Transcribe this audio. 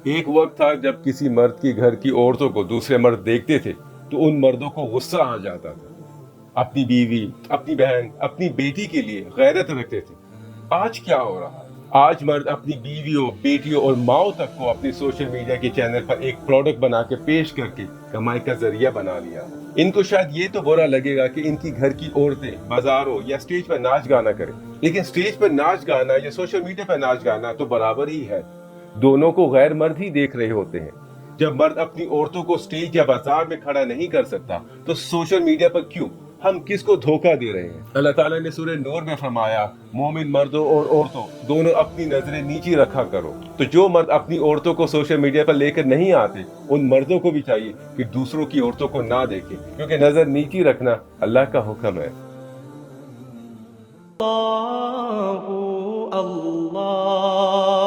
एक वक्त था जब किसी मर्द की घर की औरतों को दूसरे मर्द देखते थे तो उन मर्दों को गुस्सा आ जाता था। अपनी बीवी, अपनी बहन, अपनी बेटी के लिए गैरत रखते थे। आज क्या हो रहा है? आज मर्द अपनी बीवियों, बेटियों और माओ तक को अपनी सोशल मीडिया के चैनल पर एक प्रोडक्ट बना के पेश करके कमाई का जरिया बना लिया। इनको शायद ये तो बुरा लगेगा कि इनकी घर की औरतें बाजारों या स्टेज पर नाच गाना करें, लेकिन स्टेज पर नाच गाना या सोशल मीडिया पर नाच गाना तो बराबर ही है। दोनों को गैर मर्द ही देख रहे होते हैं। जब मर्द अपनी औरतों को स्टेज या बाजार में खड़ा नहीं कर सकता तो सोशल मीडिया पर क्यों? हम किसको धोखा दे रहे हैं? अल्लाह ताला ने सूरह नूर में फरमाया, मोमिन मर्दों और औरतों दोनों अपनी नजरें नीची रखा करो। तो जो मर्द अपनी औरतों को सोशल मीडिया पर लेकर नहीं आते, उन मर्दों को भी चाहिए कि दूसरों की औरतों को ना देखें, क्योंकि नजर नीची रखना अल्लाह का हुक्म है। अल्लाह